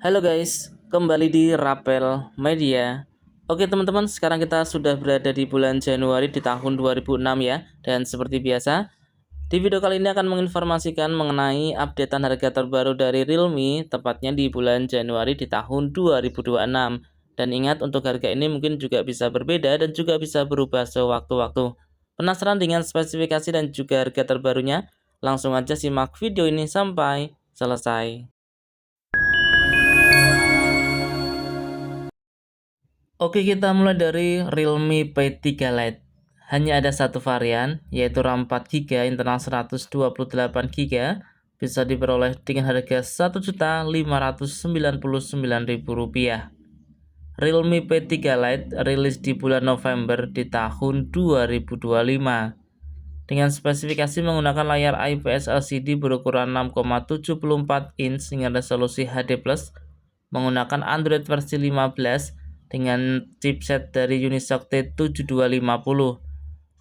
Halo guys, kembali di Rapel Media. Oke teman-teman, sekarang kita sudah berada di bulan Januari di tahun 2006 ya. Dan seperti biasa, di video kali ini akan menginformasikan mengenai updatean harga terbaru dari Realme, tepatnya di bulan Januari di tahun 2026. Dan ingat, untuk harga ini mungkin juga bisa berbeda dan juga bisa berubah sewaktu-waktu. Penasaran dengan spesifikasi dan juga harga terbarunya? Langsung aja simak video ini sampai selesai. Oke, kita mulai dari Realme P3 Lite. Hanya ada satu varian, yaitu RAM 4GB internal 128GB, bisa diperoleh dengan harga Rp1.599.000. Realme P3 Lite rilis di bulan November di tahun 2025. Dengan spesifikasi menggunakan layar IPS LCD berukuran 6,74 inch dengan resolusi HD+, menggunakan Android versi 15 dengan chipset dari Unisoc T7250,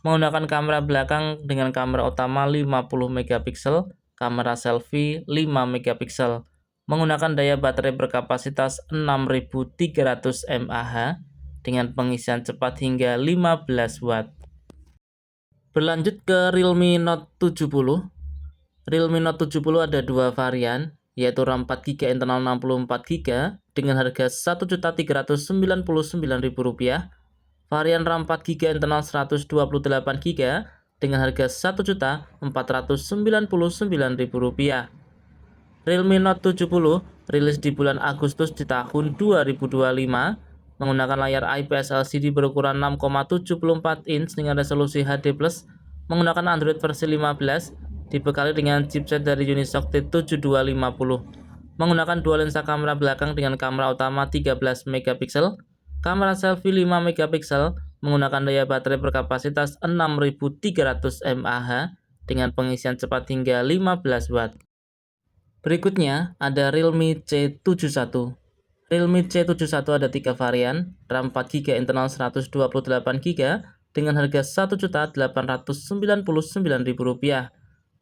menggunakan kamera belakang dengan kamera utama 50 megapiksel, kamera selfie 5 megapiksel, menggunakan daya baterai berkapasitas 6300 mAh dengan pengisian cepat hingga 15 watt. Berlanjut ke Realme Note 70. Realme Note 70 ada dua varian, yaitu RAM 4GB internal 64GB dengan harga Rp1.399.000, varian RAM 4GB internal 128GB dengan harga Rp1.499.000. Realme Note 70 rilis di bulan Agustus di tahun 2025 menggunakan layar IPS LCD berukuran 6,74 inch dengan resolusi HD+, menggunakan Android versi 15, dibekali dengan chipset dari Unisoc T7250, menggunakan dua lensa kamera belakang dengan kamera utama 13 megapiksel, kamera selfie 5 megapiksel, menggunakan daya baterai berkapasitas 6300 mAh dengan pengisian cepat hingga 15 watt. Berikutnya ada Realme C71. Realme C71 ada tiga varian, RAM 4GB internal 128GB dengan harga Rp1.899.000.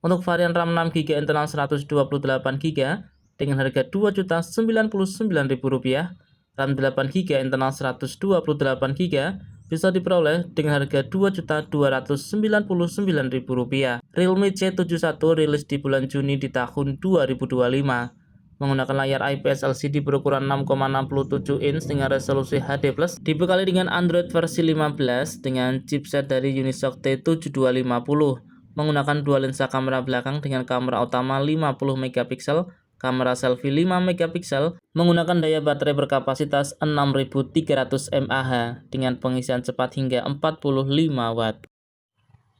Untuk varian RAM 6GB internal 128GB dengan harga Rp2.099.000, RAM 8GB internal 128GB bisa diperoleh dengan harga Rp2.299.000. Realme C71 rilis di bulan Juni di tahun 2025. Menggunakan layar IPS LCD berukuran 6,67 inch dengan resolusi HD+, dibekali dengan Android versi 15 dengan chipset dari Unisoc T7250, menggunakan dua lensa kamera belakang dengan kamera utama 50 megapiksel, kamera selfie 5 megapiksel, menggunakan daya baterai berkapasitas 6300 mAh dengan pengisian cepat hingga 45 watt.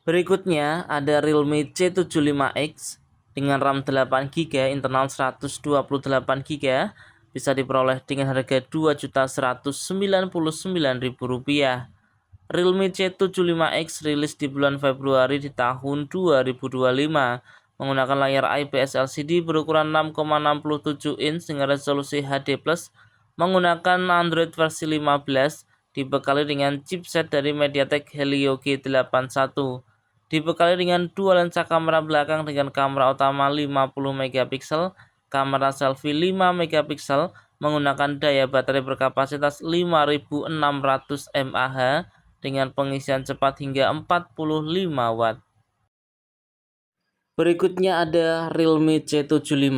Berikutnya ada Realme C75X dengan RAM 8GB internal 128GB, bisa diperoleh dengan harga Rp2.199.000. Realme C75X rilis di bulan Februari di tahun 2025 menggunakan layar IPS LCD berukuran 6,67 inch dengan resolusi HD+, menggunakan Android versi 15, dibekali dengan chipset dari MediaTek Helio G81, dibekali dengan dua lensa kamera belakang dengan kamera utama 50 megapiksel, kamera selfie 5 megapiksel, menggunakan daya baterai berkapasitas 5600 mAh dengan pengisian cepat hingga 45 watt. Berikutnya ada Realme C75.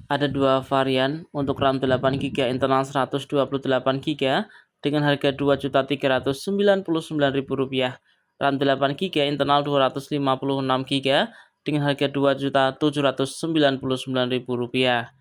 Ada dua varian, untuk RAM 8GB internal 128GB dengan harga Rp2.399.000, RAM 8GB internal 256GB dengan harga Rp2.799.000.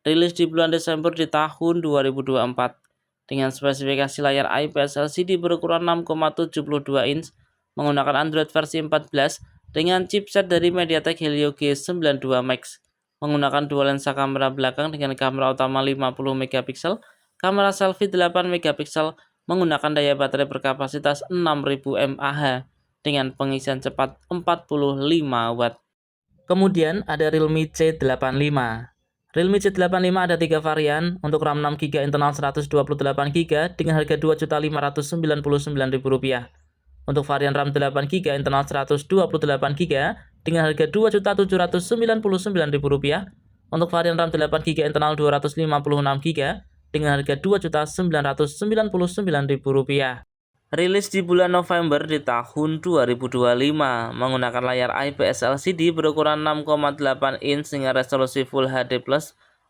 Rilis di bulan Desember di tahun 2024 dengan spesifikasi layar IPS LCD berukuran 6,72 inch, menggunakan Android versi 14 dengan chipset dari MediaTek Helio G92 Max, menggunakan dua lensa kamera belakang dengan kamera utama 50 megapiksel, kamera selfie 8 megapiksel, menggunakan daya baterai berkapasitas 6000 mAh dengan pengisian cepat 45 watt. Kemudian ada Realme C85. Realme C85 ada tiga varian, untuk RAM 6GB internal 128GB dengan harga Rp2.599.000. Untuk varian RAM 8GB internal 128GB dengan harga Rp2.799.000. Untuk varian RAM 8GB internal 256GB dengan harga Rp2.999.000. Rilis di bulan November di tahun 2025 menggunakan layar IPS LCD berukuran 6,8 inch dengan resolusi Full HD+,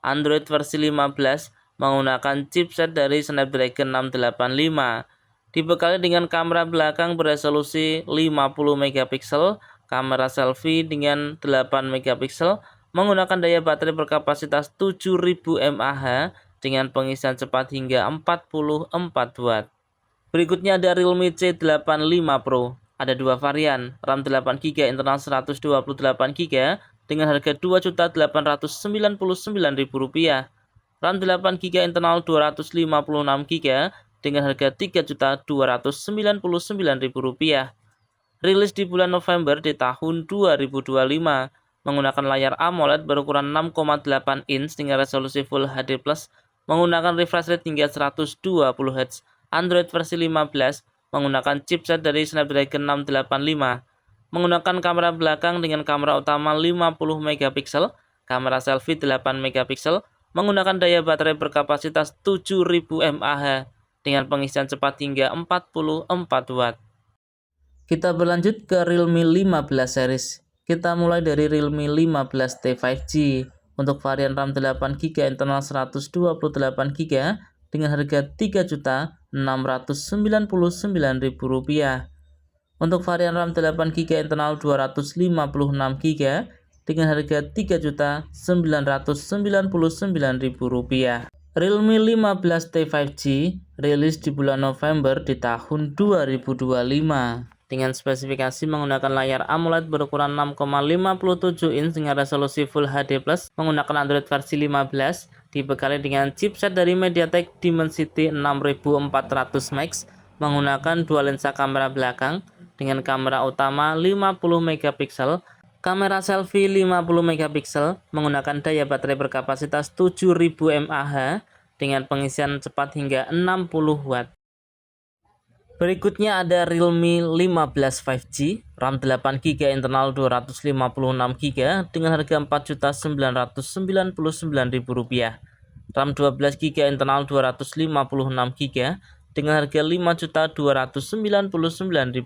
Android versi 15 menggunakan chipset dari Snapdragon 685. Dibekali dengan kamera belakang beresolusi 50 megapiksel, kamera selfie dengan 8 megapiksel, menggunakan daya baterai berkapasitas 7000 mAh dengan pengisian cepat hingga 44 watt. Berikutnya ada Realme C85 Pro. Ada dua varian, RAM 8GB internal 128GB dengan harga Rp2.899.000, RAM 8GB internal 256GB dengan harga Rp3.299.000. Rilis di bulan November di tahun 2025 menggunakan layar AMOLED berukuran 6,8 inch dengan resolusi Full HD+, menggunakan refresh rate hingga 120Hz, Android versi 15 menggunakan chipset dari Snapdragon 685, menggunakan kamera belakang dengan kamera utama 50 megapiksel, kamera selfie 8 megapiksel, menggunakan daya baterai berkapasitas 7000 mAh dengan pengisian cepat hingga 44 watt. Kita berlanjut ke Realme 15 series. Kita mulai dari Realme 15T 5G. Untuk varian RAM 8GB internal 128GB dengan harga Rp3.699.000. Untuk varian RAM 8GB internal 256GB dengan harga Rp3.999.000. Realme 15T 5G rilis di bulan November di tahun 2025 dengan spesifikasi menggunakan layar AMOLED berukuran 6,57 inch dengan resolusi Full HD+, menggunakan Android versi 15, dibekali dengan chipset dari MediaTek Dimensity 6400 Max, menggunakan dua lensa kamera belakang dengan kamera utama 50 megapiksel, kamera selfie 50 megapiksel, menggunakan daya baterai berkapasitas 7000 mAh dengan pengisian cepat hingga 60 watt. Berikutnya ada Realme 15 5G, RAM 8GB internal 256GB dengan harga Rp4.999.000, RAM 12GB internal 256GB dengan harga Rp5.299.000.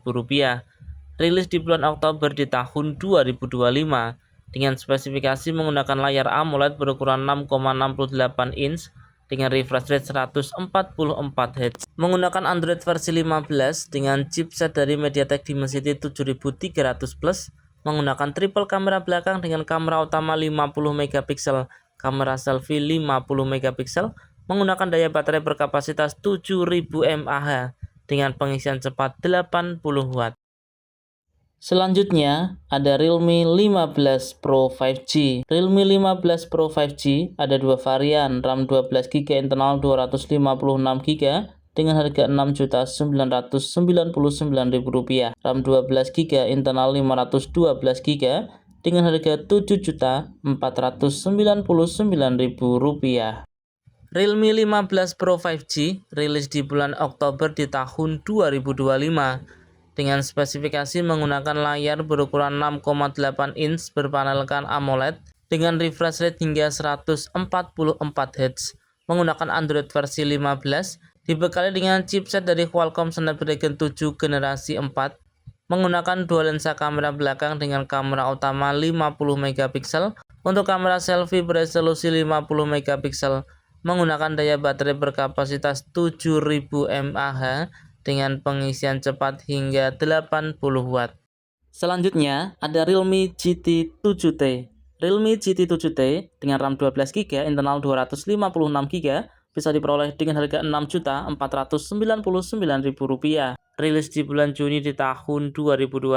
Rilis di bulan Oktober di tahun 2025 dengan spesifikasi menggunakan layar AMOLED berukuran 6,68 inch dengan refresh rate 144Hz, menggunakan Android versi 15 dengan chipset dari MediaTek Dimensity 7300+, menggunakan triple kamera belakang dengan kamera utama 50 megapiksel, kamera selfie 50 megapiksel, menggunakan daya baterai berkapasitas 7000 mAh dengan pengisian cepat 80 watt. Selanjutnya ada Realme 15 Pro 5G. Realme 15 Pro 5G ada dua varian, RAM 12GB internal 256GB dengan harga Rp6.999.000, RAM 12GB internal 512GB dengan harga Rp7.499.000. Realme 15 Pro 5G rilis di bulan Oktober di tahun 2025 dengan spesifikasi menggunakan layar berukuran 6,8 inch berpanelkan AMOLED dengan refresh rate hingga 144Hz, menggunakan Android versi 15, dibekali dengan chipset dari Qualcomm Snapdragon 7 generasi 4, menggunakan dua lensa kamera belakang dengan kamera utama 50 megapiksel, untuk kamera selfie beresolusi 50 megapiksel, menggunakan daya baterai berkapasitas 7000 mAh dengan pengisian cepat hingga 80 watt. Selanjutnya ada Realme GT 7T. Realme GT 7T dengan RAM 12GB internal 256GB bisa diperoleh dengan harga Rp6.499.000. Rilis di bulan Juni di tahun 2025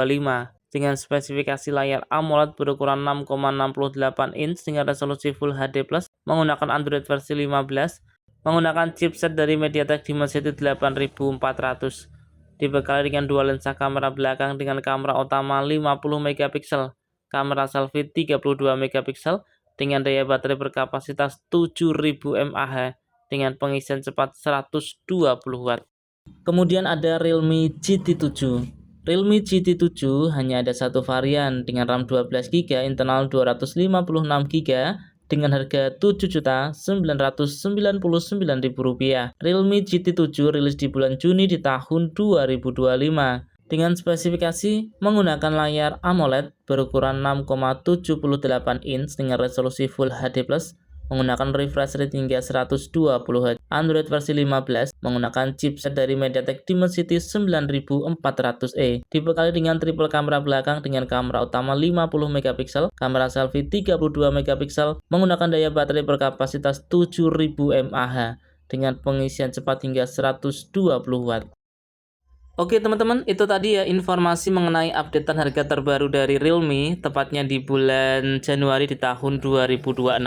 dengan spesifikasi layar AMOLED berukuran 6,68 inch dengan resolusi Full HD+, menggunakan Android versi 15, menggunakan chipset dari MediaTek Dimensity 8400, dibekali dengan dua lensa kamera belakang dengan kamera utama 50 megapiksel, kamera selfie 32 megapiksel dengan daya baterai berkapasitas 7000 mAh dengan pengisian cepat 120 watt. Kemudian ada Realme GT 7. Realme GT 7 hanya ada satu varian dengan RAM 12GB internal 256GB dengan harga Rp7.999.000. Realme GT7 rilis di bulan Juni di tahun 2025 dengan spesifikasi menggunakan layar AMOLED berukuran 6,78 inch dengan resolusi Full HD+, menggunakan refresh rate hingga 120Hz. Android versi 15 menggunakan chipset dari MediaTek Dimensity 9400E, dibekali dengan triple kamera belakang dengan kamera utama 50 MP, kamera selfie 32 MP, menggunakan daya baterai berkapasitas 7000 mAh dengan pengisian cepat hingga 120 Watt. Oke teman-teman, itu tadi ya informasi mengenai updatean harga terbaru dari Realme, tepatnya di bulan Januari di tahun 2026.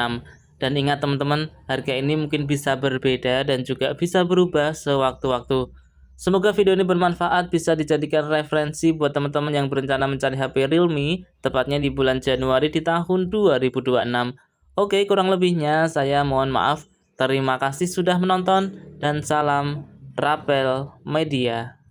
Dan ingat teman-teman, harga ini mungkin bisa berbeda dan juga bisa berubah sewaktu-waktu. Semoga video ini bermanfaat, bisa dijadikan referensi buat teman-teman yang berencana mencari HP Realme, tepatnya di bulan Januari di tahun 2026. Oke, kurang lebihnya saya mohon maaf. Terima kasih sudah menonton, dan salam Rapel Media.